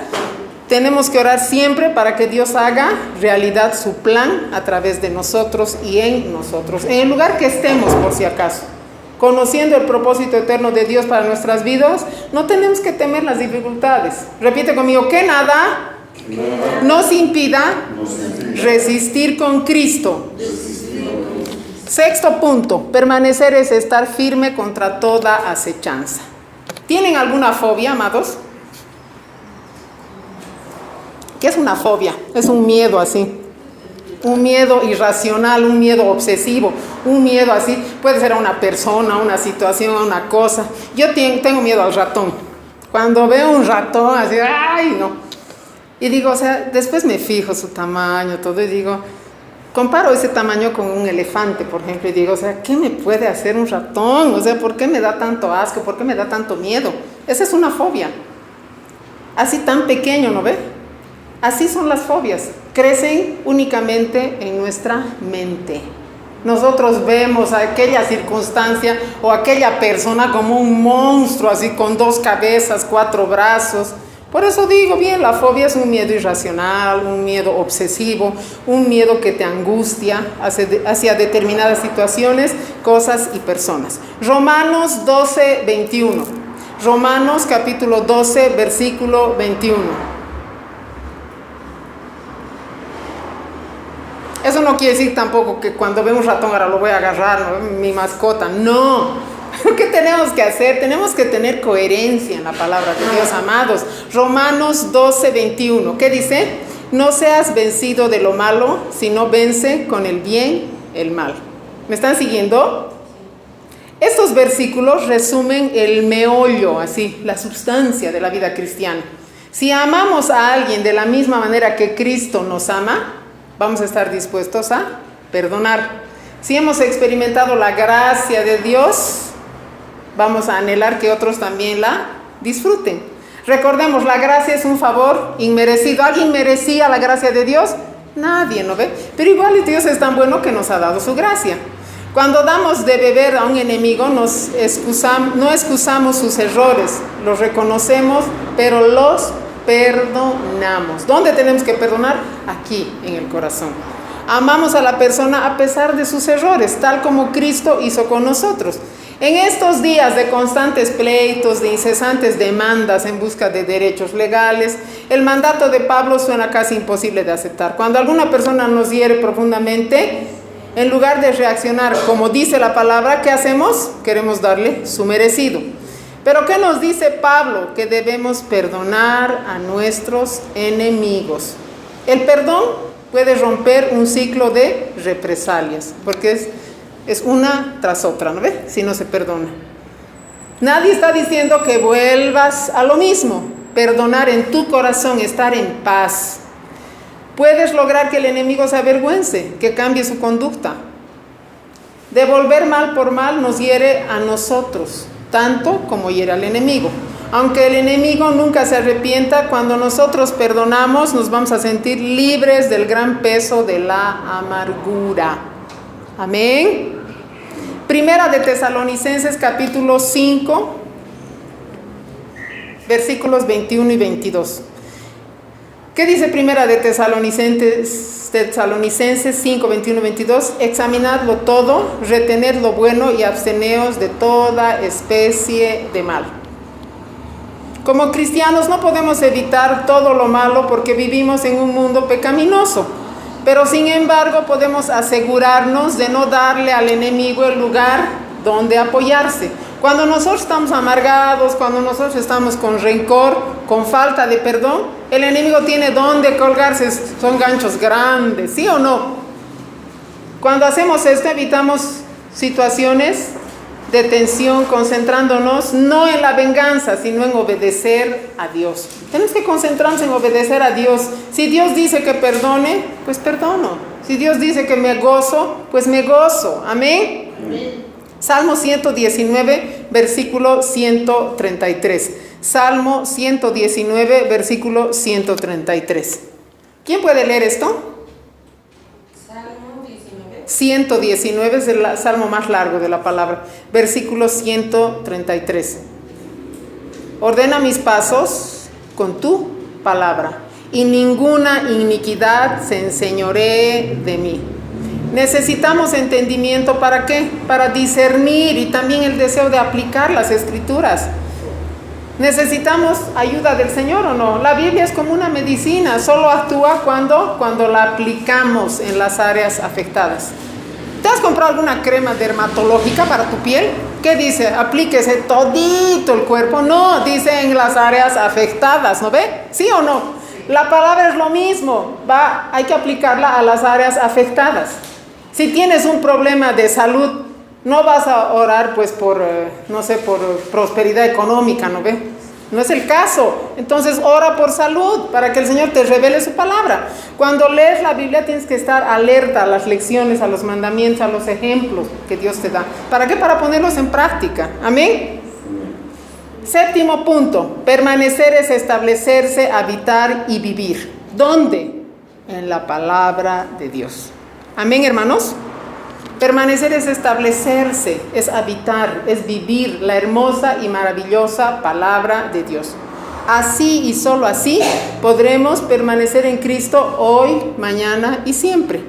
tenemos que orar siempre para que Dios haga realidad su plan a través de nosotros y en nosotros, en el lugar que estemos, por si acaso. Conociendo el propósito eterno de Dios para nuestras vidas, no tenemos que temer las dificultades. Repite conmigo, que nada nos impida resistir con Cristo. Sexto punto, permanecer es estar firme contra toda acechanza. ¿Tienen alguna fobia, amados? ¿Qué es una fobia? Es un miedo así. Un miedo irracional, un miedo obsesivo, un miedo así, puede ser a una persona, a una situación, a una cosa. Yo tengo miedo al ratón. Cuando veo un ratón, así, ¡ay, no! Y digo, o sea, después me fijo su tamaño, todo, y digo, comparo ese tamaño con un elefante, por ejemplo, y digo, o sea, ¿qué me puede hacer un ratón? O sea, ¿por qué me da tanto asco? ¿Por qué me da tanto miedo? Esa es una fobia. Así tan pequeño, ¿no ve? Así son las fobias, crecen únicamente en nuestra mente. Nosotros vemos a aquella circunstancia o aquella persona como un monstruo, así con 2 cabezas, 4 brazos. Por eso digo bien, la fobia es un miedo irracional, un miedo obsesivo, un miedo que te angustia hacia determinadas situaciones, cosas y personas. Romanos 12, 21. Romanos capítulo 12, versículo 21. Eso no quiere decir tampoco que cuando veo un ratón ahora lo voy a agarrar, ¿no? Mi mascota. No. ¿Qué tenemos que hacer? Tenemos que tener coherencia en la palabra de Dios, amados. Romanos 12, 21. ¿Qué dice? No seas vencido de lo malo, sino vence con el bien el mal. ¿Me están siguiendo? Estos versículos resumen el meollo, así, la sustancia de la vida cristiana. Si amamos a alguien de la misma manera que Cristo nos ama, vamos a estar dispuestos a perdonar. Si hemos experimentado la gracia de Dios, vamos a anhelar que otros también la disfruten. Recordemos, la gracia es un favor inmerecido. ¿Alguien merecía la gracia de Dios? Nadie, ¿no ve? Pero igual Dios es tan bueno que nos ha dado su gracia. Cuando damos de beber a un enemigo, no excusamos sus errores, los reconocemos, pero los perdonamos. ¿Dónde tenemos que perdonar? Aquí, en el corazón. Amamos a la persona a pesar de sus errores, tal como Cristo hizo con nosotros. En estos días de constantes pleitos, de incesantes demandas en busca de derechos legales, el mandato de Pablo suena casi imposible de aceptar. Cuando alguna persona nos hiere profundamente, en lugar de reaccionar como dice la palabra, ¿qué hacemos? Queremos darle su merecido. Pero ¿qué nos dice Pablo? Que debemos perdonar a nuestros enemigos. El perdón puede romper un ciclo de represalias, porque es una tras otra, ¿no ves? Si no se perdona. Nadie está diciendo que vuelvas a lo mismo. Perdonar en tu corazón, estar en paz. Puedes lograr que el enemigo se avergüence, que cambie su conducta. Devolver mal por mal nos hiere a nosotros, tanto como hiere al enemigo. Aunque el enemigo nunca se arrepienta, cuando nosotros perdonamos nos vamos a sentir libres del gran peso de la amargura. Amén. Primera de Tesalonicenses capítulo 5, versículos 21 y 22. ¿Qué dice Primera de Tesalonicenses 5, 21 y 22? Examinadlo todo, retened lo bueno y absteneos de toda especie de mal. Como cristianos no podemos evitar todo lo malo porque vivimos en un mundo pecaminoso, pero sin embargo podemos asegurarnos de no darle al enemigo el lugar donde apoyarse. Cuando nosotros estamos amargados, cuando nosotros estamos con rencor, con falta de perdón, el enemigo tiene dónde colgarse, son ganchos grandes, ¿sí o no? Cuando hacemos esto evitamos situaciones de tensión, concentrándonos no en la venganza, sino en obedecer a Dios. Tenemos que concentrarnos en obedecer a Dios. Si Dios dice que perdone, pues perdono. Si Dios dice que me gozo, pues me gozo. Amén. Amén. Salmo 119, versículo 133. Salmo 119, versículo 133. ¿Quién puede leer esto? 119 es el salmo más largo de la palabra, versículo 133. Ordena mis pasos con tu palabra, y ninguna iniquidad se enseñoree de mí. Necesitamos entendimiento, ¿para qué? Para discernir y también el deseo de aplicar las escrituras. ¿Necesitamos ayuda del Señor o no? La Biblia es como una medicina, solo actúa cuando la aplicamos en las áreas afectadas. ¿Te has comprado alguna crema dermatológica para tu piel? ¿Qué dice? Aplíquese todito el cuerpo. No, dice en las áreas afectadas, ¿no ve? ¿Sí o no? La palabra es lo mismo, hay que aplicarla a las áreas afectadas. Si tienes un problema de salud, no vas a orar pues por prosperidad económica, ¿no ve? No es el caso. Entonces ora por salud, para que el Señor te revele su palabra. Cuando lees la Biblia tienes que estar alerta a las lecciones, a los mandamientos, a los ejemplos que Dios te da. ¿Para qué? Para ponerlos en práctica. Amén. Séptimo punto, permanecer es establecerse, habitar y vivir. ¿Dónde? En la palabra de Dios. Amén, hermanos. Permanecer es establecerse, es habitar, es vivir la hermosa y maravillosa palabra de Dios. Así y solo así podremos permanecer en Cristo hoy, mañana y siempre.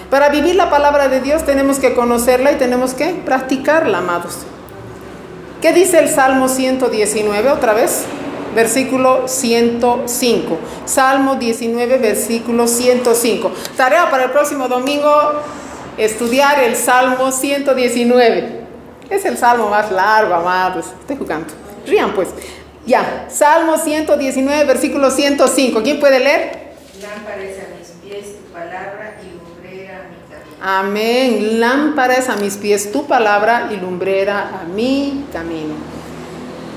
Para vivir la palabra de Dios tenemos que conocerla y tenemos que practicarla, amados. ¿Qué dice el Salmo 119 otra vez? Versículo 105. Salmo 19, versículo 105. Tarea para el próximo domingo: estudiar el Salmo 119. Es el salmo más largo, amados. Estoy jugando. Rían pues. Ya. Salmo 119, versículo 105. ¿Quién puede leer? Lámpara es a mis pies tu palabra y lumbrera a mi camino. Amén. Lámpara es a mis pies tu palabra y lumbrera a mi camino.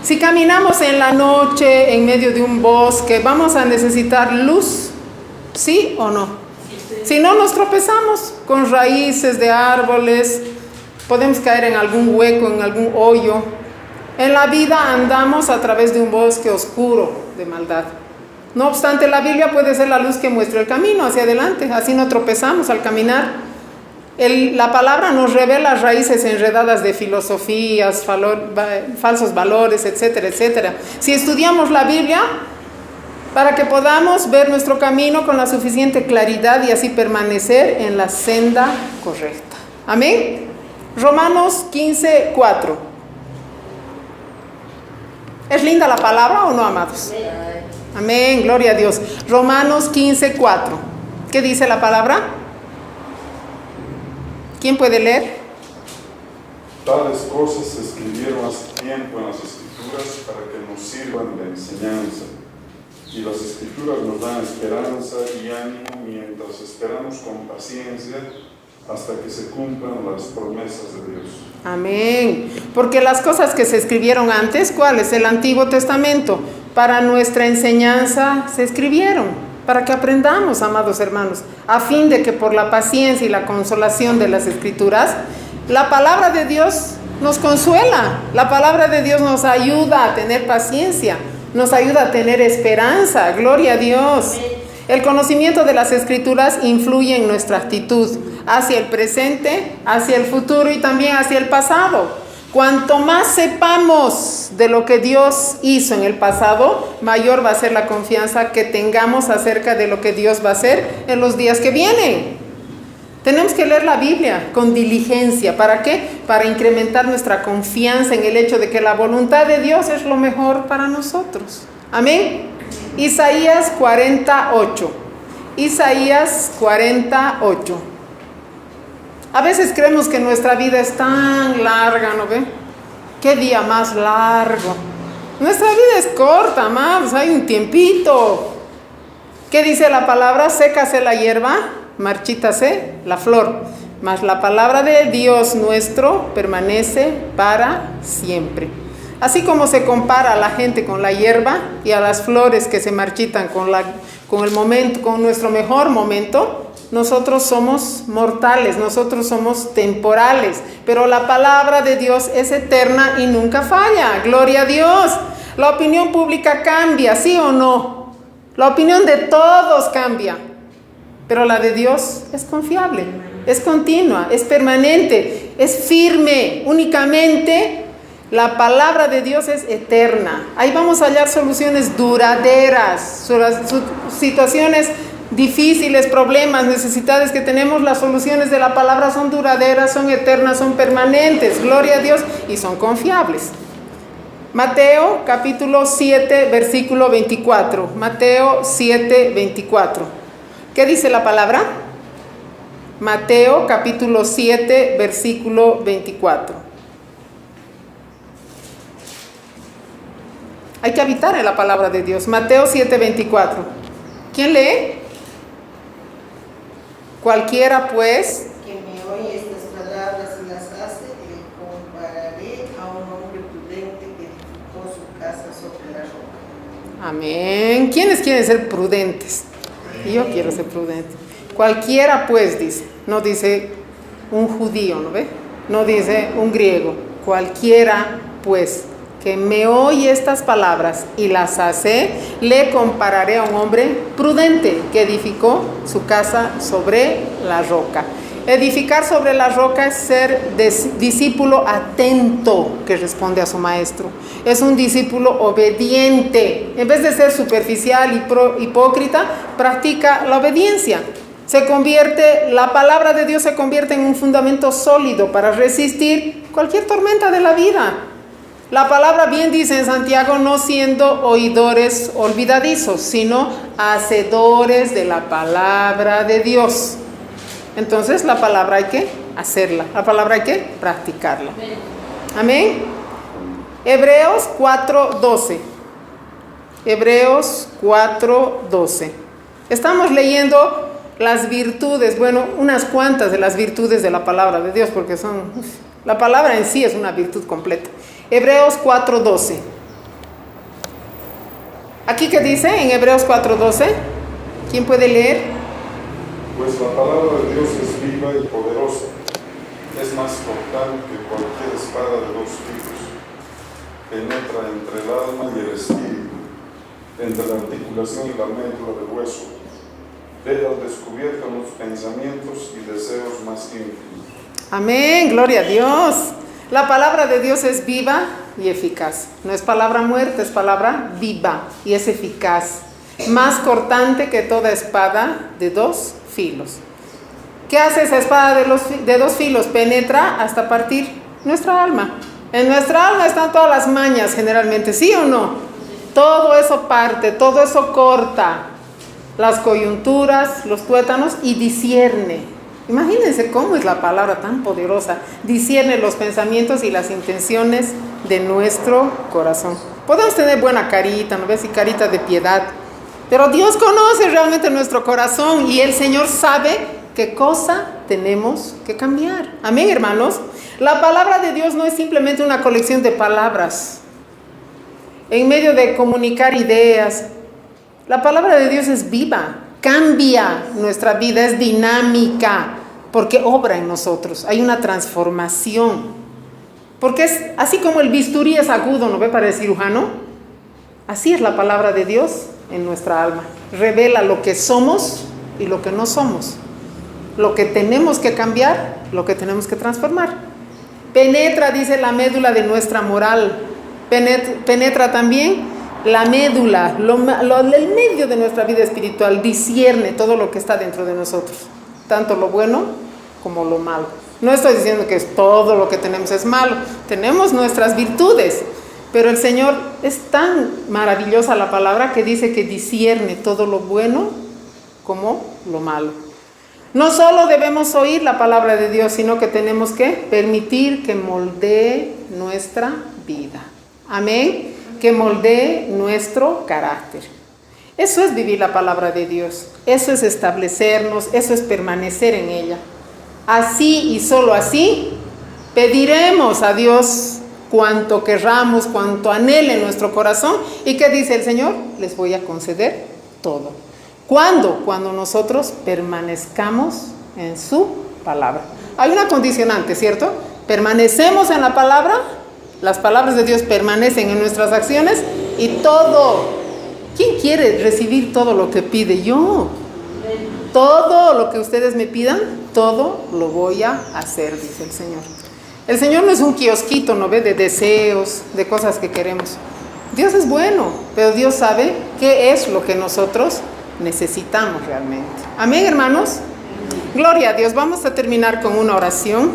Si caminamos en la noche en medio de un bosque, ¿vamos a necesitar luz? ¿Sí o no? Si no, nos tropezamos con raíces de árboles, podemos caer en algún hueco, en algún hoyo. En la vida andamos a través de un bosque oscuro de maldad. No obstante, la Biblia puede ser la luz que muestra el camino hacia adelante, así no tropezamos al caminar. La palabra nos revela raíces enredadas de filosofías, falsos valores, etcétera, etcétera. Si estudiamos la Biblia, para que podamos ver nuestro camino con la suficiente claridad y así permanecer en la senda correcta. Amén. Romanos 15, 4. ¿Es linda la palabra o no, amados? Amén, gloria a Dios. Romanos 15, 4. ¿Qué dice la palabra? ¿Quién puede leer? Tales cosas se escribieron hace tiempo en las Escrituras para que nos sirvan de enseñanza. Y las Escrituras nos dan esperanza y ánimo mientras esperamos con paciencia hasta que se cumplan las promesas de Dios. Amén. Porque las cosas que se escribieron antes, ¿cuáles? El Antiguo Testamento, para nuestra enseñanza se escribieron. Para que aprendamos, amados hermanos, a fin de que por la paciencia y la consolación de las Escrituras, la palabra de Dios nos consuela. La palabra de Dios nos ayuda a tener paciencia, nos ayuda a tener esperanza. Gloria a Dios. El conocimiento de las Escrituras influye en nuestra actitud hacia el presente, hacia el futuro y también hacia el pasado. Cuanto más sepamos de lo que Dios hizo en el pasado, mayor va a ser la confianza que tengamos acerca de lo que Dios va a hacer en los días que vienen. Tenemos que leer la Biblia con diligencia. ¿Para qué? Para incrementar nuestra confianza en el hecho de que la voluntad de Dios es lo mejor para nosotros. Amén. Isaías 48. Isaías 48. A veces creemos que nuestra vida es tan larga, ¿no ve? Qué día más largo. Nuestra vida es corta, amados, hay un tiempito. ¿Qué dice la palabra? Sécase la hierba, marchítase la flor. Mas la palabra de Dios nuestro permanece para siempre. Así como se compara a la gente con la hierba y a las flores que se marchitan con el momento, con nuestro mejor momento, nosotros somos mortales, nosotros somos temporales, pero la palabra de Dios es eterna y nunca falla. Gloria a Dios. La opinión pública cambia, ¿sí o no? La opinión de todos cambia, pero la de Dios es confiable, es continua, es permanente, es firme. Únicamente la palabra de Dios es eterna. Ahí vamos a hallar soluciones duraderas, situaciones difíciles, problemas, necesidades que tenemos. Las soluciones de la palabra son duraderas, son eternas, son permanentes. Gloria a Dios, y son confiables. Mateo capítulo 7, versículo 24. Mateo 7, 24. ¿Qué dice la palabra? Mateo capítulo 7, versículo 24. Hay que habitar en la palabra de Dios. Mateo 7, 24. ¿Quién lee? Cualquiera pues Que me oye estas palabras y las hace, le compararé a un hombre prudente que edificó su casa sobre la roca. Amén. ¿Quiénes quieren ser prudentes? Yo quiero ser prudente. Cualquiera pues dice, no dice un judío, ¿no ve? No dice un griego. Cualquiera pues que me oye estas palabras y las hace, le compararé a un hombre prudente que edificó su casa sobre la roca. Edificar sobre la roca es ser discípulo atento que responde a su maestro. Es un discípulo obediente. En vez de ser superficial y hipócrita, practica la obediencia. La palabra de Dios se convierte en un fundamento sólido para resistir cualquier tormenta de la vida. La palabra bien dice en Santiago, no siendo oidores olvidadizos, sino hacedores de la palabra de Dios. Entonces la palabra hay que hacerla, la palabra hay que practicarla. Amén. Hebreos 4:12. Hebreos 4:12. Estamos leyendo las virtudes, bueno, unas cuantas de las virtudes de la palabra de Dios, porque la palabra en sí es una virtud completa. Hebreos 4:12. ¿Aquí qué dice en Hebreos 4:12? ¿Quién puede leer? Pues la palabra de Dios es viva y poderosa, es más cortante que cualquier espada de 2 filos, penetra entre el alma y el espíritu, entre la articulación y la médula del hueso, deja al descubierto los pensamientos y deseos más íntimos. Amén, gloria a Dios. La palabra de Dios es viva y eficaz. No es palabra muerta, es palabra viva y es eficaz. Más cortante que toda espada de 2 filos. ¿Qué hace esa espada de 2 filos? Penetra hasta partir nuestra alma. En nuestra alma están todas las mañas generalmente, ¿sí o no? Todo eso parte, todo eso corta las coyunturas, los tuétanos y discierne. Imagínense cómo es la palabra tan poderosa. Discierne los pensamientos y las intenciones de nuestro corazón. Podemos tener buena carita, ¿no ves? Y carita de piedad. Pero Dios conoce realmente nuestro corazón y el Señor sabe qué cosa tenemos que cambiar. Amén, hermanos. La palabra de Dios no es simplemente una colección de palabras en medio de comunicar ideas. La palabra de Dios es viva, cambia nuestra vida, es dinámica, porque obra en nosotros. Hay una transformación. Porque es así como el bisturí es agudo, ¿no ve? Para el cirujano. Así es la palabra de Dios en nuestra alma. Revela lo que somos y lo que no somos. Lo que tenemos que cambiar, lo que tenemos que transformar. Penetra, dice, la médula de nuestra moral. Penetra también la médula, el medio de nuestra vida espiritual. Discierne todo lo que está dentro de nosotros. Tanto lo bueno como lo malo. No estoy diciendo que todo lo que tenemos es malo. Tenemos nuestras virtudes. Pero el Señor, es tan maravillosa la palabra que dice que discierne todo lo bueno como lo malo. No solo debemos oír la palabra de Dios, sino que tenemos que permitir que moldee nuestra vida. Amén. Que moldee nuestro carácter. Eso es vivir la palabra de Dios. Eso es establecernos, eso es permanecer en ella. Así y solo así pediremos a Dios cuanto querramos, cuanto anhele nuestro corazón. ¿Y qué dice el Señor? Les voy a conceder todo. ¿Cuándo? Cuando nosotros permanezcamos en su palabra. Hay una condicionante, ¿cierto? Permanecemos en la palabra, las palabras de Dios permanecen en nuestras acciones y todo. ¿Quién quiere recibir todo lo que pide? Yo. Todo lo que ustedes me pidan, todo lo voy a hacer, dice el Señor. El Señor no es un kiosquito, ¿no ve? De deseos, de cosas que queremos. Dios es bueno, pero Dios sabe qué es lo que nosotros necesitamos realmente. Amén, hermanos. Gloria a Dios. Vamos a terminar con una oración.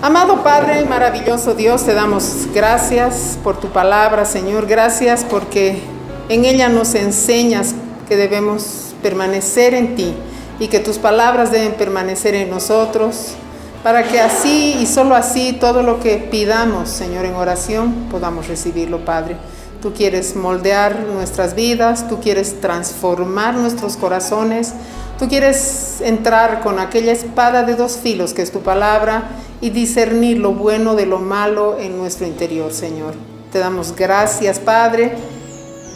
Amado Padre, maravilloso Dios, te damos gracias por tu palabra, Señor. Gracias porque en ella nos enseñas que debemos permanecer en ti y que tus palabras deben permanecer en nosotros, para que así y solo así todo lo que pidamos, Señor, en oración, podamos recibirlo, Padre. Tú quieres moldear nuestras vidas, tú quieres transformar nuestros corazones, tú quieres entrar con aquella espada de dos filos que es tu palabra y discernir lo bueno de lo malo en nuestro interior, Señor. Te damos gracias, Padre,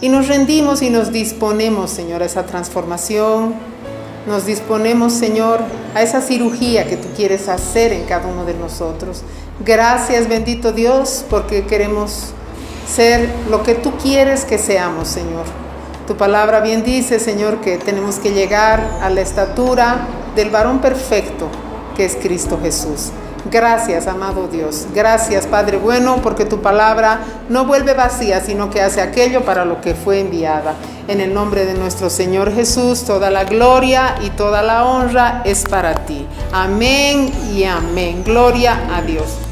y nos rendimos y nos disponemos, Señor, a esa transformación. Nos disponemos, Señor, a esa cirugía que tú quieres hacer en cada uno de nosotros. Gracias, bendito Dios, porque queremos ser lo que tú quieres que seamos, Señor. Tu palabra bien dice, Señor, que tenemos que llegar a la estatura del varón perfecto, que es Cristo Jesús. Gracias, amado Dios. Gracias, Padre bueno, porque tu palabra no vuelve vacía, sino que hace aquello para lo que fue enviada. En el nombre de nuestro Señor Jesús, toda la gloria y toda la honra es para ti. Amén y amén. Gloria a Dios.